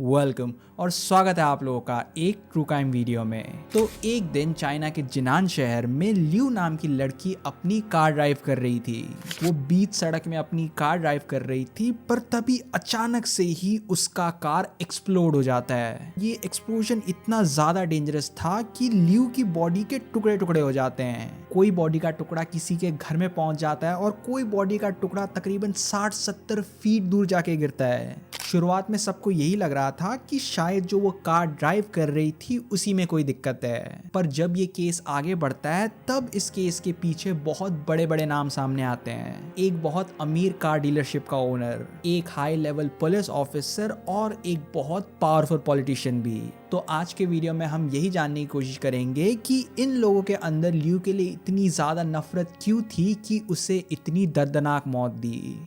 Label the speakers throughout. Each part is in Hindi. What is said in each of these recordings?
Speaker 1: वेलकम और स्वागत है आप लोगों का एक ट्रू क्राइम वीडियो में। तो एक दिन चाइना के जिनान शहर में लियू नाम की लड़की अपनी कार ड्राइव कर रही थी। वो बीच सड़क में अपनी कार ड्राइव कर रही थी, पर तभी अचानक से ही उसका कार एक्सप्लोड हो जाता है। ये एक्सप्लोजन इतना ज्यादा डेंजरस था कि लियू की बॉडी के टुकड़े टुकड़े हो जाते हैं। कोई बॉडी का टुकड़ा किसी के घर में पहुंच जाता है और कोई बॉडी का टुकड़ा तकरीबन 60-70 फीट दूर जाके गिरता है। शुरुआत में सबको यही लग रहा था कि शायद जो वो कार ड्राइव कर रही थी उसी में कोई दिक्कत है, पर जब ये केस आगे बढ़ता है तब इस केस के पीछे बहुत बड़े बड़े नाम सामने आते हैं। एक बहुत अमीर कार डीलरशिप का ओनर, एक हाई लेवल पुलिस ऑफिसर और एक बहुत पावरफुल पॉलिटिशियन भी। तो आज के वीडियो में हम यही जानने की कोशिश करेंगे कि इन लोगों के अंदर लियू के लिए इतनी ज्यादा नफरत क्यों थी कि उसे इतनी दर्दनाक मौत दी।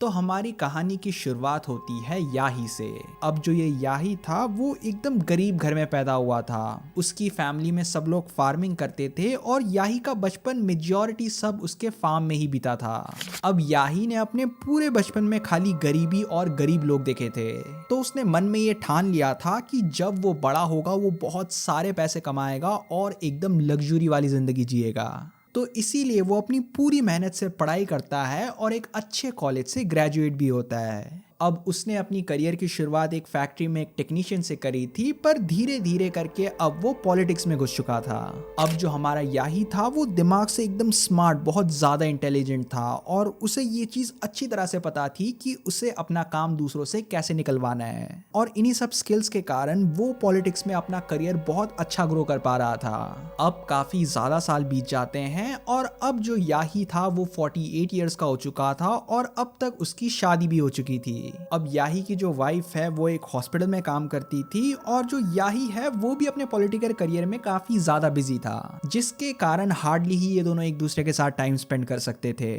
Speaker 1: तो हमारी कहानी की शुरुआत होती है याही से। अब जो ये याही था वो एकदम गरीब घर में पैदा हुआ था। उसकी फैमिली में सब लोग फार्मिंग करते थे और याही का बचपन मेजॉरिटी सब उसके फार्म में ही बीता था। अब याही ने अपने पूरे बचपन में खाली गरीबी और गरीब लोग देखे थे, तो उसने मन में ये ठान लिया था कि जब वो बड़ा होगा वो बहुत सारे पैसे कमाएगा और एकदम लग्जरी वाली जिंदगी जिएगा। तो इसीलिए वो अपनी पूरी मेहनत से पढ़ाई करता है और एक अच्छे कॉलेज से ग्रेजुएट भी होता है। अब उसने अपनी करियर की शुरुआत एक फैक्ट्री में एक टेक्नीशियन से करी थी, पर धीरे धीरे करके अब वो पॉलिटिक्स में घुस चुका था। अब जो हमारा याही था वो दिमाग से एकदम स्मार्ट, बहुत ज्यादा इंटेलिजेंट था और उसे ये चीज अच्छी तरह से पता थी कि उसे अपना काम दूसरों से कैसे निकलवाना है। और इन्हीं सब स्किल्स के कारण वो पॉलिटिक्स में अपना करियर बहुत अच्छा ग्रो कर पा रहा था। अब काफी ज्यादा साल बीत जाते हैं और अब जो याही था वो 48 ईयर्स का हो चुका था और अब तक उसकी शादी भी हो चुकी थी। अब याही की जो वाइफ है वो एक हॉस्पिटल में काम करती थी और जो याही है वो भी अपने पॉलिटिकल करियर में काफी ज्यादा बिजी था, जिसके कारण हार्डली ही ये दोनों एक दूसरे के साथ टाइम स्पेंड कर सकते थे।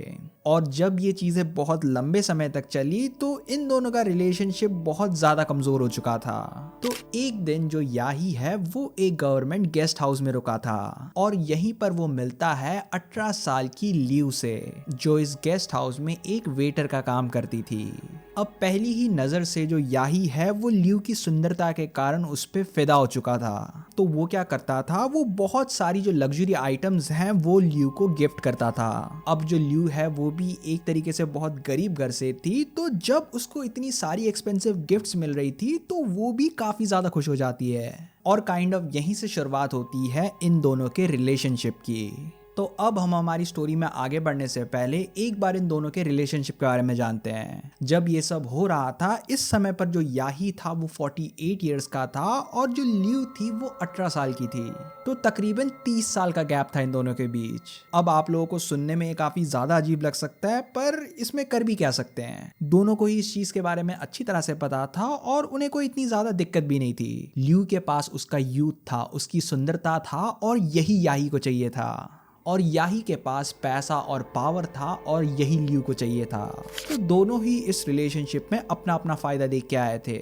Speaker 1: और जब ये चीजें बहुत लंबे समय तक चली तो इन दोनों का रिलेशनशिप बहुत ज्यादा कमजोर हो चुका था। तो एक दिन जो याही है वो एक गवर्नमेंट गेस्ट हाउस में रुका था और यहीं पर वो मिलता है 18 साल की लियू से, जो इस गेस्ट हाउस में एक वेटर का काम करती थी। अब पहली ही नजर से जो याही है वो लियू की सुंदरता के कारण उस पे फिदा हो चुका था। तो वो क्या करता था, वो बहुत सारी जो लग्जरी आइटम्स हैं वो लियू को गिफ्ट करता था। अब जो लियू है वो भी एक तरीके से बहुत गरीब घर से थी, तो जब उसको इतनी सारी एक्सपेंसिव गिफ्ट्स मिल रही थी तो वो भी काफी ज्यादा खुश हो जाती है। और काइंड ऑफ यहीं से शुरुआत होती है इन दोनों के रिलेशनशिप की। तो अब हम हमारी स्टोरी में आगे बढ़ने से पहले एक बार इन दोनों के रिलेशनशिप के बारे में जानते हैं। जब ये सब हो रहा था इस समय पर जो याही था वो 48 ईयर्स का था और जो लियू थी वो 18 साल की थी। तो तकरीबन 30 साल का गैप था इन दोनों के बीच। अब आप लोगों को सुनने में काफी ज्यादा अजीब लग सकता है, पर इसमें कर भी क्या सकते हैं। दोनों को ही इस चीज के बारे में अच्छी तरह से पता था और उन्हें कोई इतनी ज्यादा दिक्कत भी नहीं थी। लियू के पास उसका यूथ था, उसकी सुंदरता था और यही याही को चाहिए था। और याही के पास पैसा और पावर था और यही लियू को चाहिए था। तो दोनों ही इस रिलेशनशिप में अपना अपना फायदा देख के आए थे।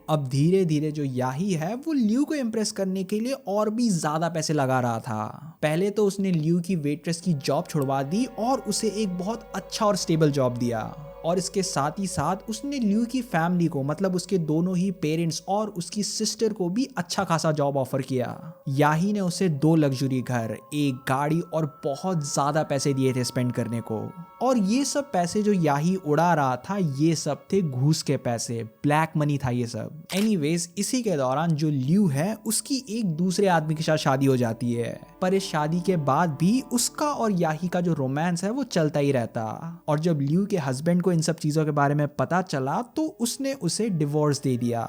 Speaker 1: अब धीरे धीरे जो याही है वो लियू को इम्प्रेस करने के लिए और भी ज्यादा पैसे लगा रहा था। पहले तो उसने लियू की वेट्रेस की जॉब छुड़वा दी और उसे एक बहुत अच्छा और स्टेबल जॉब दिया। और इसके साथ ही साथ उसने लियू की फैमिली को, मतलब उसके दोनों ही पेरेंट्स और उसकी सिस्टर को भी अच्छा खासा जॉब ऑफर किया। याही ने उसे 2 लग्जरी घर, एक गाड़ी और बहुत ज्यादा पैसे दिए थे स्पेंड करने को। और ये सब पैसे जो याही उड़ा रहा था ये सब थे घूस के पैसे, ब्लैक मनी था ये सब। एनीवेज इसी के दौरान जो लियू है उसकी एक दूसरे आदमी के साथ शादी हो जाती है, पर इस शादी के बाद भी उसका और याही का जो रोमांस है वो चलता ही रहता। और जब लियू के हस्बैंड को इन सब चीजों के बारे में पता चला तो उसने उसे डिवोर्स दे दिया।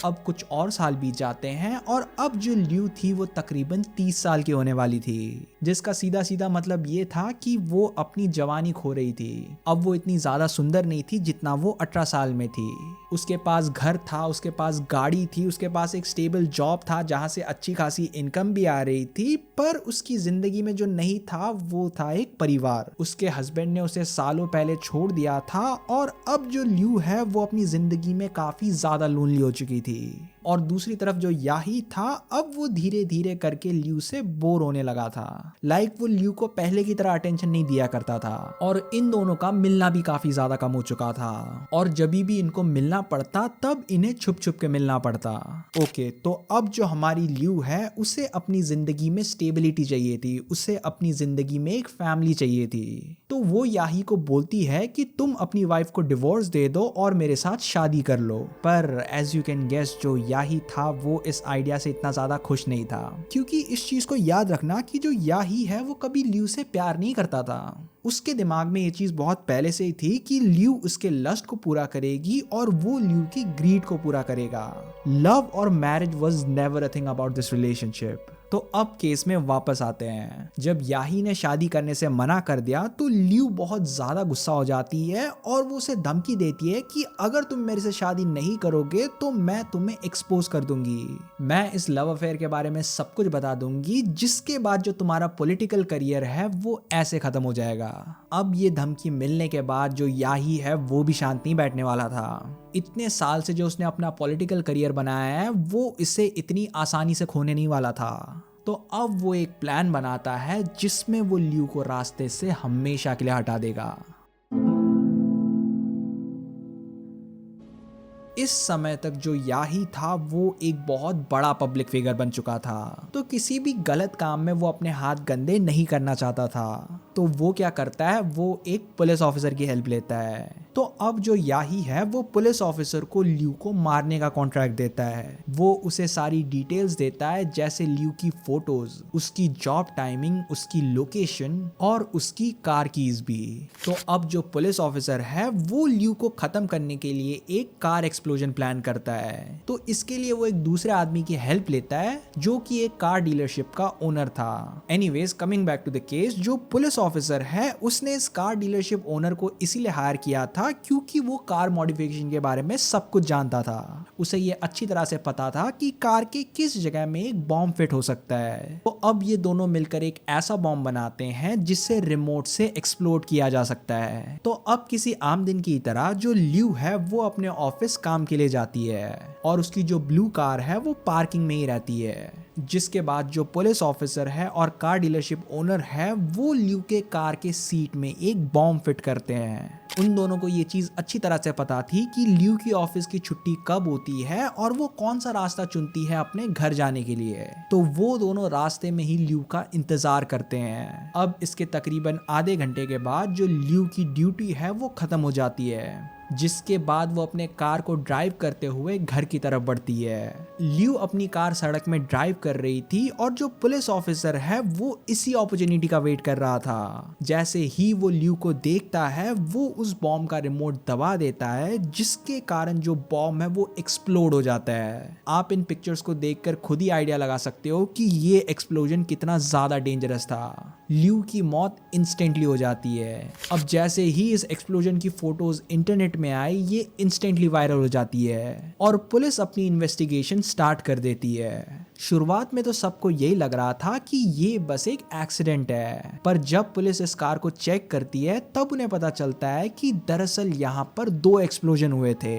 Speaker 1: अब कुछ और साल बीत जाते हैं और अब जो लियू थी वो तकरीबन 30 साल की होने वाली थी, जिसका सीधा सीधा मतलब ये था कि वो अपनी जवानी खो रही थी। अब वो इतनी ज्यादा सुंदर नहीं थी जितना वो 18 साल में थी। उसके पास घर था, उसके पास गाड़ी थी, उसके पास एक स्टेबल जॉब था जहां से अच्छी खासी इनकम भी आ रही थी, पर उसकी जिंदगी में जो नहीं था वो था एक परिवार। उसके हस्बैंड ने उसे सालों पहले छोड़ दिया था और अब जो लियू है वो अपनी जिंदगी में काफी ज्यादा लोनली हो चुकी थी। और दूसरी तरफ जो याही था अब वो धीरे धीरे करके ल्यू से बोर होने लगा था। वो ल्यू को पहले की तरह अटेंशन नहीं दिया करता था और इन दोनों का मिलना भी काफी ज्यादा कम हो चुका था और जब भी इनको मिलना पड़ता तब इन्हें छुप छुप के मिलना पड़ता। ओके, तो अब जो हमारी ल्यू है उसे अपनी जिंदगी में स्टेबिलिटी चाहिए थी, उसे अपनी जिंदगी में एक फैमिली चाहिए थी। तो वो याही को बोलती है कि तुम अपनी वाइफ को डिवोर्स दे दो और मेरे साथ शादी कर लो। पर एज यू कैन गेस जो याही था वो इस आइडिया से इतना ज्यादा खुश नहीं था, क्योंकि इस चीज को याद रखना कि जो याही है वो कभी ल्यू से प्यार नहीं करता था। उसके दिमाग में ये चीज बहुत पहले से ही थी कि ल्यू उसके लस्ट को पूरा करेगी और वो ल्यू की ग्रीड को पूरा करेगा। लव और marriage was never a thing about this relationship. तो अब केस में वापस आते हैं। जब याही ने शादी करने से मना कर दिया तो ल्यू बहुत ज्यादा गुस्सा हो जाती है और वो उसे धमकी देती है कि अगर तुम मेरे से शादी नहीं करोगे तो मैं तुम्हें एक्सपोज कर दूंगी, मैं इस लव अफेयर के बारे में सब कुछ बता दूंगी, जिसके बाद जो तुम्हारा पॉलिटिकल करियर है वो ऐसे खत्म हो जाएगा। अब ये धमकी मिलने के बाद जो याही है वो भी शांत नहीं बैठने वाला था। इतने साल से जो उसने अपना पॉलिटिकल करियर बनाया है वो इसे इतनी आसानी से खोने नहीं वाला था। तो अब वो एक प्लान बनाता है जिसमें वो ल्यू को रास्ते से हमेशा के लिए हटा देगा। इस समय तक जो याही था वो एक बहुत बड़ा पब्लिक फिगर बन चुका था, तो किसी भी गलत काम में वो अपने हाथ गंदे नहीं करना चाहता था। तो वो क्या करता है, वो एक पुलिस ऑफिसर की हेल्प लेता है। तो अब जो याही है वो पुलिस ऑफिसर को ल्यू को मारने का कॉन्ट्रैक्ट देता है। वो उसे सारी डिटेल्स देता है, जैसे ल्यू की फोटोज, उसकी जॉब टाइमिंग, उसकी लोकेशन और उसकी कार कीज भी। तो अब जो पुलिस ऑफिसर है वो ल्यू को खत्म करने के लिए एक कार एक्सप्लोजन प्लान करता है। तो इसके लिए वो एक दूसरे आदमी की हेल्प लेता है जो कि एक कार डीलरशिप का ओनर था। Anyways, coming back to the case, जो पुलिस ऑफिसर है उसने इस कार डीलरशिप ओनर को इसीलिए हायर किया था क्योंकि वो कार मॉडिफिकेशन के बारे में सब कुछ जानता था। उसे ये अच्छी तरह से पता था कि कार के किस जगह में एक बॉम्ब फिट हो सकता है। तो अब ये दोनों मिलकर एक ऐसा बॉम्ब बनाते हैं जिससे रिमोट से एक्सप्लोड किया जा सकता है। तो अब किसी आम दिन की तरह जो ल्यू है वो अपने ऑफिस काम के लिए जाती है और उसकी जो ब्लू कार है वो पार्किंग में ही रहती है। जिसके बाद जो पुलिस ऑफिसर है और कार डीलरशिप ओनर है वो ल्यू के कार के सीट में एक बॉम्ब फिट करते हैं। उन दोनों को ये चीज अच्छी तरह से पता थी कि ल्यू की ऑफिस की छुट्टी कब होती है और वो कौन सा रास्ता चुनती है अपने घर जाने के लिए। तो वो दोनों रास्ते में ही ल्यू का इंतजार करते हैं। अब इसके तकरीबन आधे घंटे के बाद जो ल्यू की ड्यूटी है वो खत्म हो जाती है, जिसके बाद वो अपने कार को ड्राइव करते हुए घर की तरफ बढ़ती है। ल्यू अपनी कार सड़क में ड्राइव कर रही थी और जो पुलिस ऑफिसर है वो इसी अपॉर्चुनिटी का वेट कर रहा था। जैसे ही वो ल्यू को देखता है वो उस बॉम्ब का रिमोट दबा देता है, जिसके कारण जो बॉम्ब है वो एक्सप्लोड हो जाता है। आप इन पिक्चर्स को देखकर खुद ही आइडिया लगा सकते हो कि ये एक्सप्लोजन कितना ज्यादा डेंजरस था। ल्यू की मौत इंस्टेंटली हो जाती है। अब जैसे ही इस एक्सप्लोजन की फोटोज इंटरनेट में आई ये इंस्टेंटली वायरल हो जाती है और पुलिस अपनी इन्वेस्टिगेशन स्टार्ट कर देती है। शुरुआत में तो सबको यही लग रहा था कि ये बस एक एक्सीडेंट है, पर जब पुलिस इस कार को चेक करती है तब उन्हें पता चलता है कि दरअसल यहाँ पर दो एक्सप्लोजन हुए थे।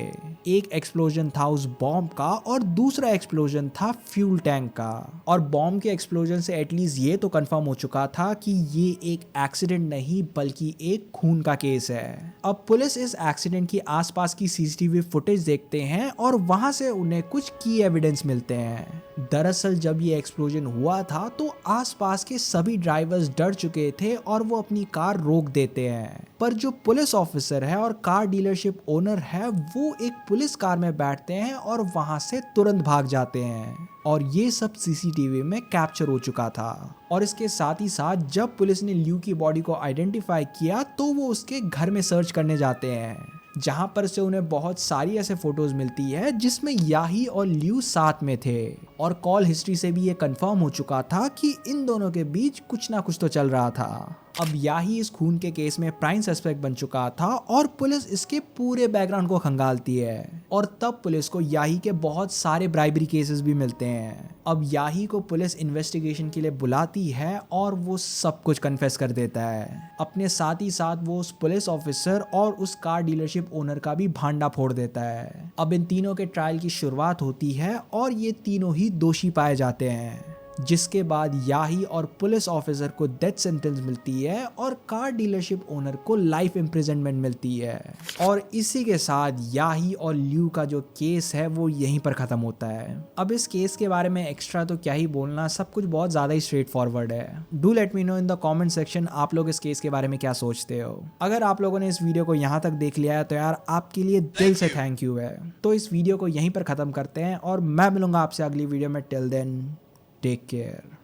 Speaker 1: एक एक्सप्लोजन था उस बॉम्ब का और दूसरा एक्सप्लोजन था फ्यूल टैंक का। और बॉम्ब के एक्सप्लोजन से एटलीस्ट ये तो कंफर्म हो चुका था कि ये एक एक्सीडेंट नहीं बल्कि एक खून का केस है। अब पुलिस इस एक्सीडेंट की आसपास की सीसीटीवी फुटेज देखते हैं और वहां से उन्हें कुछ की एविडेंस मिलते हैं। दरअसल जब ये एक्सप्लोजन हुआ था तो आसपास के सभी ड्राइवर्स डर चुके थे और वो अपनी कार रोक देते हैं, पर जो पुलिस ऑफिसर है और कार डीलरशिप ओनर है वो एक पुलिस कार में बैठते हैं और वहां से तुरंत भाग जाते हैं। और ये सब सीसीटीवी में कैप्चर हो चुका था। और इसके साथ ही साथ जब पुलिस ने ल्यू की बॉडी को आइडेंटिफाई किया तो वो उसके घर में सर्च करने जाते हैं, जहां पर से उन्हें बहुत सारी ऐसे फोटोज मिलती है जिसमें याही और ल्यू साथ में थे। और कॉल हिस्ट्री से भी ये कंफर्म हो चुका था कि इन दोनों के बीच कुछ ना कुछ तो चल रहा था। अब याही इस खून के केस में प्राइम सस्पेक्ट बन चुका था और पुलिस इसके पूरे बैकग्राउंड को खंगालती है और तब पुलिस को याही के बहुत सारे ब्राइबरी केसेस भी मिलते हैं। अब याही को पुलिस इन्वेस्टिगेशन के लिए बुलाती है और वो सब कुछ कन्फेस कर देता है। अपने साथ ही साथ वो उस पुलिस ऑफिसर और उस कार डीलरशिप ओनर का भी भांडा फोड़ देता है। अब इन तीनों के ट्रायल की शुरुआत होती है और ये तीनों ही दोषी पाए जाते हैं, जिसके बाद याही और पुलिस ऑफिसर को डेथ सेंटेंस मिलती है और कार डीलरशिप ओनर को लाइफ इम्प्रिजनमेंट मिलती है। और इसी के साथ याही और ल्यू का जो केस है वो यहीं पर खत्म होता है। अब इस केस के बारे में एक्स्ट्रा तो क्या ही बोलना, सब कुछ बहुत ज़्यादा ही स्ट्रेट फॉरवर्ड है। Do let me know in the comment section आप लोग इस केस के बारे में क्या सोचते हो। अगर आप लोगों ने इस वीडियो को यहाँ तक देख लिया है तो यार आपके लिए दिल से थैंक यू है। तो इस वीडियो को यहीं पर ख़त्म करते हैं और मैं मिलूंगा आपसे अगली वीडियो में। Till then, take care.